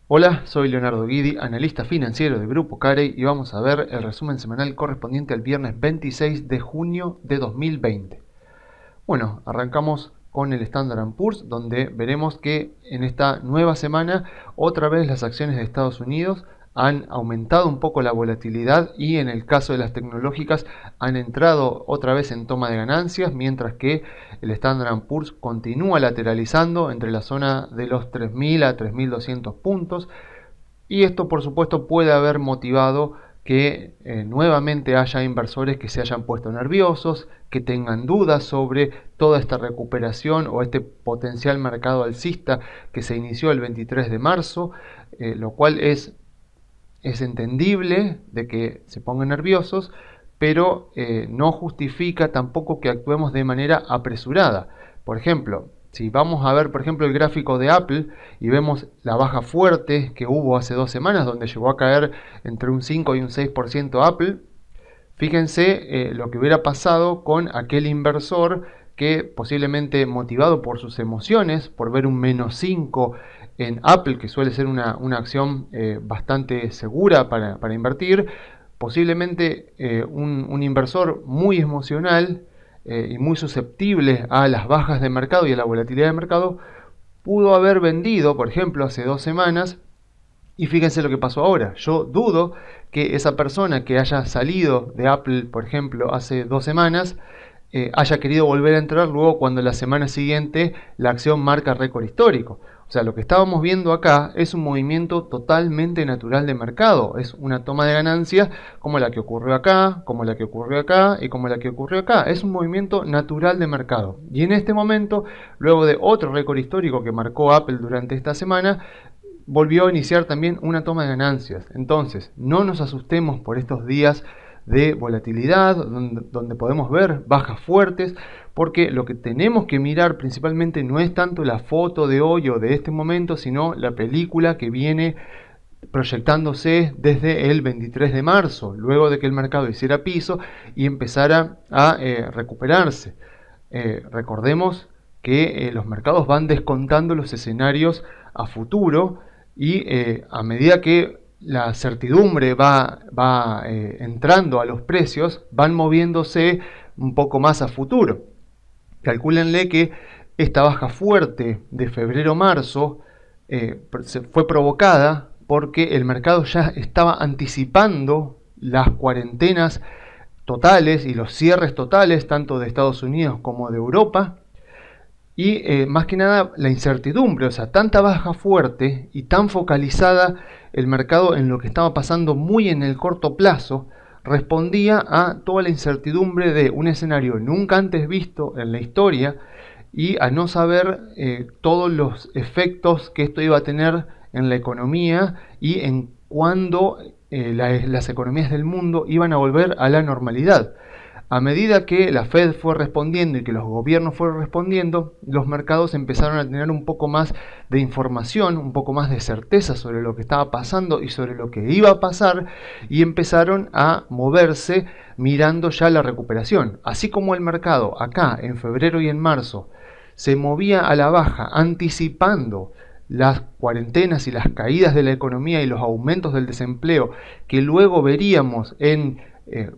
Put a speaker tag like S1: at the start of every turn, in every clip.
S1: Hola, soy Leonardo Guidi, analista financiero de Grupo Carey y vamos a ver el resumen semanal correspondiente al viernes 26 de junio de 2020. Bueno, arrancamos con el Standard Poor's, donde veremos que en esta nueva semana otra vez las acciones de Estados Unidos han aumentado un poco la volatilidad y en el caso de las tecnológicas han entrado otra vez en toma de ganancias, mientras que el Standard Poor's continúa lateralizando entre la zona de los 3.000 a 3.200 puntos, y esto por supuesto puede haber motivado que nuevamente haya inversores que se hayan puesto nerviosos, que tengan dudas sobre toda esta recuperación o este potencial mercado alcista que se inició el 23 de marzo, lo cual es entendible de que se pongan nerviosos, pero no justifica tampoco que actuemos de manera apresurada. Por ejemplo, si vamos a ver, por ejemplo, el gráfico de Apple y vemos la baja fuerte que hubo hace 2 semanas, donde llegó a caer entre un 5 y un 6% Apple, fíjense lo que hubiera pasado con aquel inversor que, posiblemente motivado por sus emociones, por ver un -5 en Apple, que suele ser una acción bastante segura para invertir, posiblemente un inversor muy emocional y muy susceptible a las bajas de mercado y a la volatilidad de mercado, pudo haber vendido, por ejemplo, hace 2 semanas. Y fíjense lo que pasó ahora. Yo dudo que esa persona que haya salido de Apple, por ejemplo, hace 2 semanas, haya querido volver a entrar luego cuando la semana siguiente la acción marca récord histórico. O sea, lo que estábamos viendo acá es un movimiento totalmente natural de mercado. Es una toma de ganancias como la que ocurrió acá, como la que ocurrió acá y como la que ocurrió acá. Es un movimiento natural de mercado. Y en este momento, luego de otro récord histórico que marcó Apple durante esta semana, volvió a iniciar también una toma de ganancias. Entonces, no nos asustemos por estos días de volatilidad, donde podemos ver bajas fuertes, porque lo que tenemos que mirar principalmente no es tanto la foto de hoy o de este momento, sino la película que viene proyectándose desde el 23 de marzo, luego de que el mercado hiciera piso y empezara a recuperarse. Recordemos que los mercados van descontando los escenarios a futuro, y a medida que la certidumbre va entrando a los precios, van moviéndose un poco más a futuro. Calcúlenle que esta baja fuerte de febrero-marzo fue provocada porque el mercado ya estaba anticipando las cuarentenas totales y los cierres totales, tanto de Estados Unidos como de Europa. Y más que nada la incertidumbre, o sea, tanta baja fuerte y tan focalizada el mercado en lo que estaba pasando muy en el corto plazo, respondía a toda la incertidumbre de un escenario nunca antes visto en la historia y a no saber todos los efectos que esto iba a tener en la economía y en cuándo las economías del mundo iban a volver a la normalidad. A medida que la Fed fue respondiendo y que los gobiernos fueron respondiendo, los mercados empezaron a tener un poco más de información, un poco más de certeza sobre lo que estaba pasando y sobre lo que iba a pasar, y empezaron a moverse mirando ya la recuperación. Así como el mercado acá en febrero y en marzo se movía a la baja anticipando las cuarentenas y las caídas de la economía y los aumentos del desempleo que luego veríamos en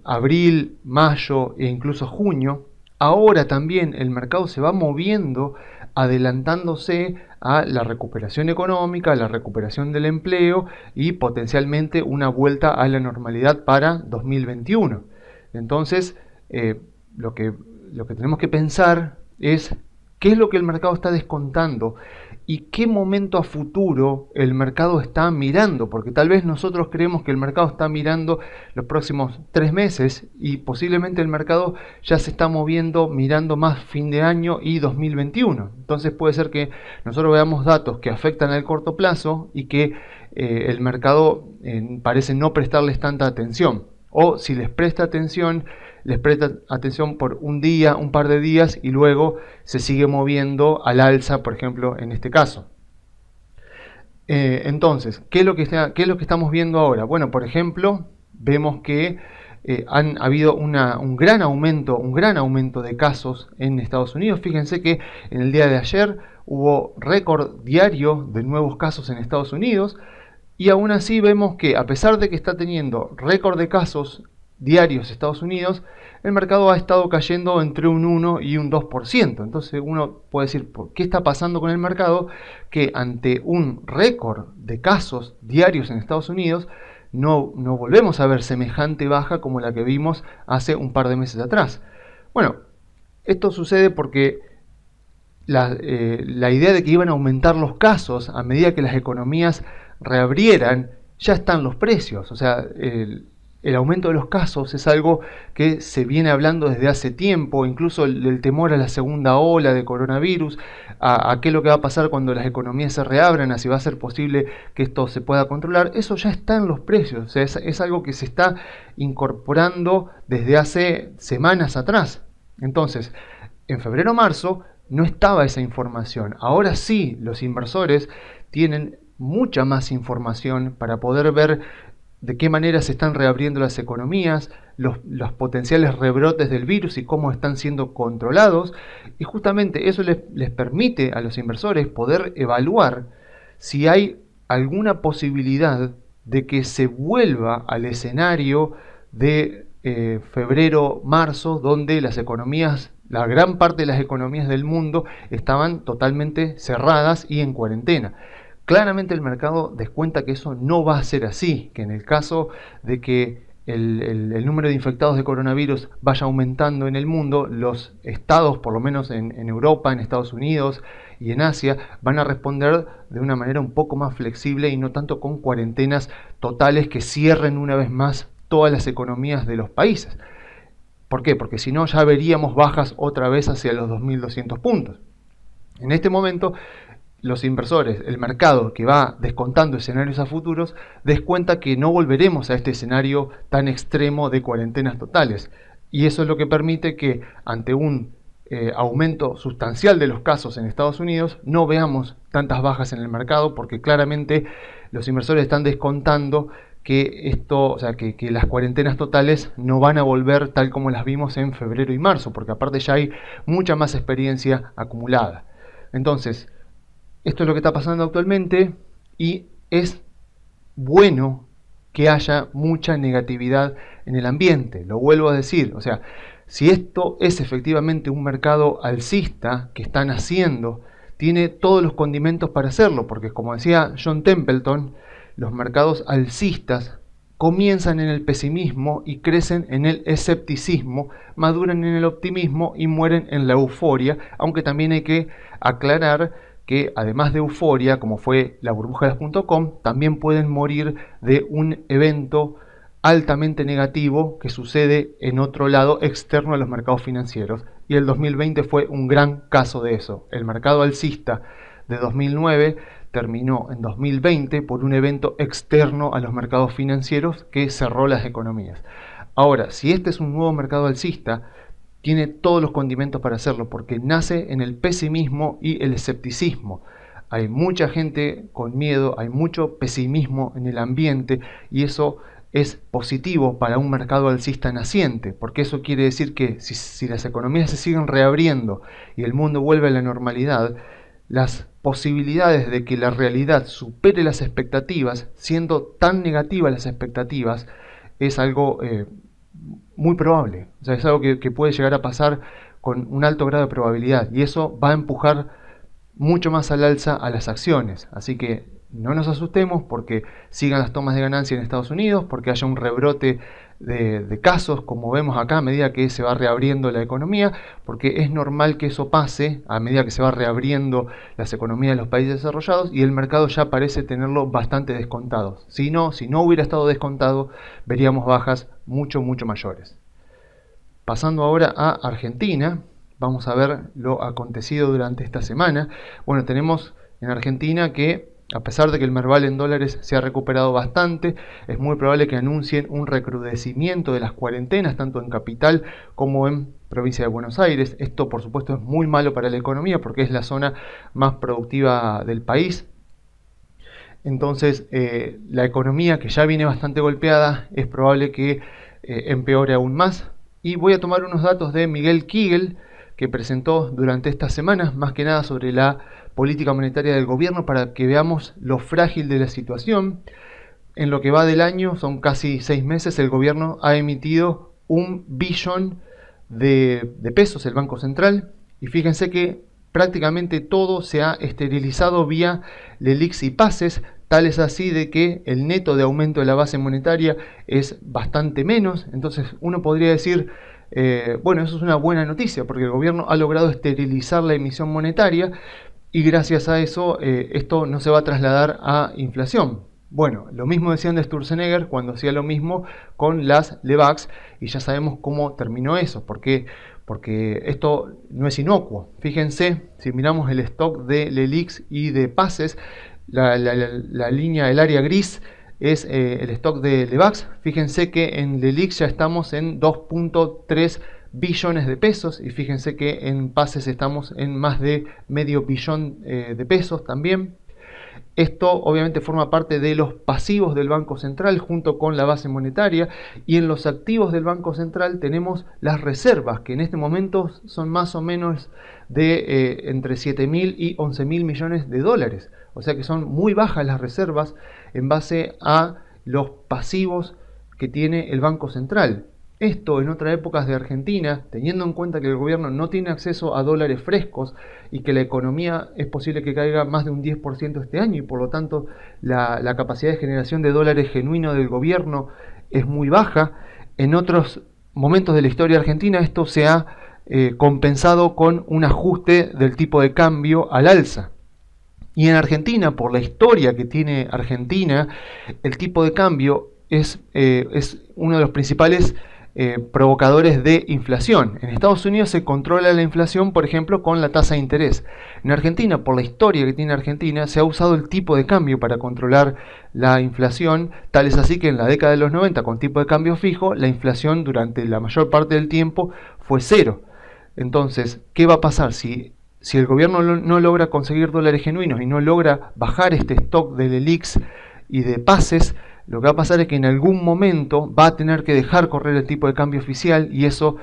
S1: abril, mayo e incluso junio, ahora también el mercado se va moviendo, adelantándose a la recuperación económica, a la recuperación del empleo y potencialmente una vuelta a la normalidad para 2021. Entonces, lo que tenemos que pensar es qué es lo que el mercado está descontando y qué momento a futuro el mercado está mirando, porque tal vez nosotros creemos que el mercado está mirando los próximos 3 meses y posiblemente el mercado ya se está moviendo mirando más fin de año y 2021. Entonces puede ser que nosotros veamos datos que afectan al corto plazo y que el mercado parece no prestarles tanta atención. O si les presta atención por un día, un par de días y luego se sigue moviendo al alza, por ejemplo, en este caso. Entonces, ¿qué es lo que estamos viendo ahora? Bueno, por ejemplo, vemos que han habido un gran aumento de casos en Estados Unidos. Fíjense que en el día de ayer hubo récord diario de nuevos casos en Estados Unidos, y aún así vemos que a pesar de que está teniendo récord de casos diarios Estados Unidos, el mercado ha estado cayendo entre un 1 y un 2%. Entonces uno puede decir, ¿por qué está pasando con el mercado? Que ante un récord de casos diarios en Estados Unidos, no volvemos a ver semejante baja como la que vimos hace un par de meses atrás. Bueno, esto sucede porque la idea de que iban a aumentar los casos a medida que las economías reabrieran, ya están los precios. O sea, el aumento de los casos es algo que se viene hablando desde hace tiempo, incluso el temor a la segunda ola de coronavirus, a qué es lo que va a pasar cuando las economías se reabran, a si va a ser posible que esto se pueda controlar. Eso ya está en los precios. O sea, es algo que se está incorporando desde hace semanas atrás. Entonces, en febrero-marzo no estaba esa información. Ahora sí, los inversores tienen mucha más información para poder ver de qué manera se están reabriendo las economías, los potenciales rebrotes del virus y cómo están siendo controlados. Y justamente eso les permite a los inversores poder evaluar si hay alguna posibilidad de que se vuelva al escenario de febrero-marzo, donde las economías, la gran parte de las economías del mundo estaban totalmente cerradas y en cuarentena. Claramente el mercado descuenta que eso no va a ser así, que en el caso de que el número de infectados de coronavirus vaya aumentando en el mundo, los estados, por lo menos en Europa, en Estados Unidos y en Asia, van a responder de una manera un poco más flexible y no tanto con cuarentenas totales que cierren una vez más todas las economías de los países. ¿Por qué? Porque si no ya veríamos bajas otra vez hacia los 2.200 puntos. En este momento los inversores, el mercado que va descontando escenarios a futuros, descuenta que no volveremos a este escenario tan extremo de cuarentenas totales. Y eso es lo que permite que ante un aumento sustancial de los casos en Estados Unidos no veamos tantas bajas en el mercado, porque claramente los inversores están descontando que esto, o sea, que las cuarentenas totales no van a volver tal como las vimos en febrero y marzo, porque aparte ya hay mucha más experiencia acumulada. Entonces, esto es lo que está pasando actualmente y es bueno que haya mucha negatividad en el ambiente. Lo vuelvo a decir, o sea, si esto es efectivamente un mercado alcista que están haciendo, tiene todos los condimentos para hacerlo, porque como decía John Templeton, los mercados alcistas comienzan en el pesimismo y crecen en el escepticismo, maduran en el optimismo y mueren en la euforia, aunque también hay que aclarar que además de euforia, como fue la burbuja de las .com, también pueden morir de un evento altamente negativo que sucede en otro lado externo a los mercados financieros. Y el 2020 fue un gran caso de eso. El mercado alcista de 2009 terminó en 2020 por un evento externo a los mercados financieros que cerró las economías. Ahora, si este es un nuevo mercado alcista, tiene todos los condimentos para hacerlo, porque nace en el pesimismo y el escepticismo. Hay mucha gente con miedo, hay mucho pesimismo en el ambiente, y eso es positivo para un mercado alcista naciente, porque eso quiere decir que si las economías se siguen reabriendo y el mundo vuelve a la normalidad, las posibilidades de que la realidad supere las expectativas, siendo tan negativas las expectativas, es algo muy probable. O sea, es algo que puede llegar a pasar con un alto grado de probabilidad, y eso va a empujar mucho más al alza a las acciones. Así que no nos asustemos porque sigan las tomas de ganancia en Estados Unidos, porque haya un rebrote de casos, como vemos acá, a medida que se va reabriendo la economía, porque es normal que eso pase a medida que se va reabriendo las economías de los países desarrollados, y el mercado ya parece tenerlo bastante descontado. Si no hubiera estado descontado, veríamos bajas mucho mayores. Pasando ahora a Argentina, vamos a ver lo acontecido durante esta semana. Bueno, tenemos en Argentina que, a pesar de que el Merval en dólares se ha recuperado bastante, es muy probable que anuncien un recrudecimiento de las cuarentenas, tanto en Capital como en Provincia de Buenos Aires. Esto, por supuesto, es muy malo para la economía porque es la zona más productiva del país. Entonces, la economía, que ya viene bastante golpeada, es probable que empeore aún más. Y voy a tomar unos datos de Miguel Kigel, que presentó durante estas semanas, más que nada sobre la política monetaria del gobierno, para que veamos lo frágil de la situación. En lo que va del año, son casi 6 meses, el gobierno ha emitido 1 billón de pesos, el Banco Central, y fíjense que prácticamente todo se ha esterilizado vía LELIQs y pases, tal es así de que el neto de aumento de la base monetaria es bastante menos. Entonces uno podría decir, bueno, eso es una buena noticia, porque el gobierno ha logrado esterilizar la emisión monetaria y gracias a eso esto no se va a trasladar a inflación. Bueno, lo mismo decían de Sturzenegger cuando hacía lo mismo con las LEBACs, y ya sabemos cómo terminó eso, porque esto no es inocuo. Fíjense, si miramos el stock de LELIQs y de pases, la línea, el área gris es el stock de LEBACs. Fíjense que en LELIQs ya estamos en 2.3 billones de pesos, y fíjense que en pases estamos en más de medio billón de pesos también. Esto obviamente forma parte de los pasivos del Banco Central junto con la base monetaria, y en los activos del Banco Central tenemos las reservas, que en este momento son más o menos de entre 7.000 y 11.000 millones de dólares. O sea que son muy bajas las reservas en base a los pasivos que tiene el Banco Central. Esto en otras épocas de Argentina, teniendo en cuenta que el gobierno no tiene acceso a dólares frescos y que la economía es posible que caiga más de un 10% este año, y por lo tanto la capacidad de generación de dólares genuino del gobierno es muy baja. En otros momentos de la historia argentina esto se ha compensado con un ajuste del tipo de cambio al alza. Y en Argentina, por la historia que tiene Argentina, el tipo de cambio es uno de los principales provocadores de inflación. En Estados Unidos se controla la inflación, por ejemplo, con la tasa de interés. En Argentina, por la historia que tiene Argentina, se ha usado el tipo de cambio para controlar la inflación, tal es así que en la década de los 90, con tipo de cambio fijo, la inflación durante la mayor parte del tiempo fue cero. Entonces, ¿qué va a pasar si el gobierno no logra conseguir dólares genuinos y no logra bajar este stock de LELIQs y de pases? Lo que va a pasar es que en algún momento va a tener que dejar correr el tipo de cambio oficial, y eso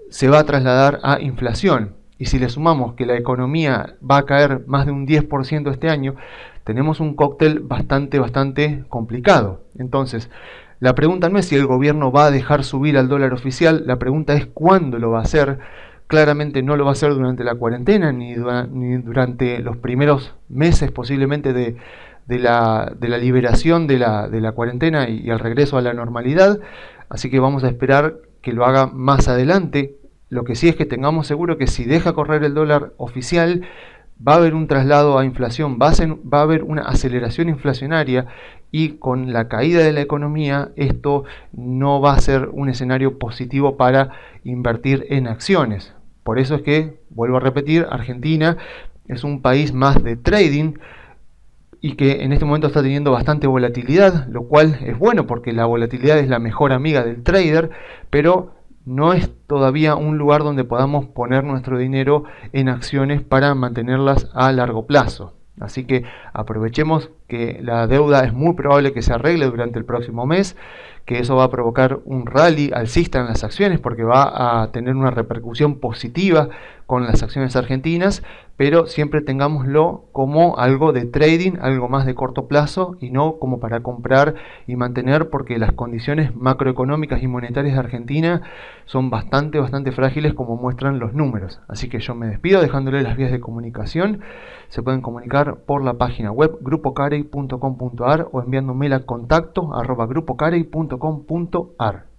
S1: se va a trasladar a inflación. Y si le sumamos que la economía va a caer más de un 10% este año, tenemos un cóctel bastante complicado. Entonces, la pregunta no es si el gobierno va a dejar subir al dólar oficial, la pregunta es cuándo lo va a hacer. Claramente no lo va a hacer durante la cuarentena, ni durante los primeros meses posiblemente de la liberación de la cuarentena y el regreso a la normalidad. Así que vamos a esperar que lo haga más adelante. Lo que sí es que tengamos seguro que si deja correr el dólar oficial, va a haber un traslado a inflación, va a haber una aceleración inflacionaria, y con la caída de la economía esto no va a ser un escenario positivo para invertir en acciones. Por eso es que, vuelvo a repetir, Argentina es un país más de trading, y que en este momento está teniendo bastante volatilidad, lo cual es bueno porque la volatilidad es la mejor amiga del trader, pero no es todavía un lugar donde podamos poner nuestro dinero en acciones para mantenerlas a largo plazo. Así que aprovechemos que la deuda es muy probable que se arregle durante el próximo mes, que eso va a provocar un rally alcista en las acciones porque va a tener una repercusión positiva con las acciones argentinas, pero siempre tengámoslo como algo de trading, algo más de corto plazo, y no como para comprar y mantener, porque las condiciones macroeconómicas y monetarias de Argentina son bastante frágiles, como muestran los números. Así que yo me despido dejándole las vías de comunicación. Se pueden comunicar por la página web grupocarey.com.ar o enviando un mail a contacto@grupocarey.com.ar.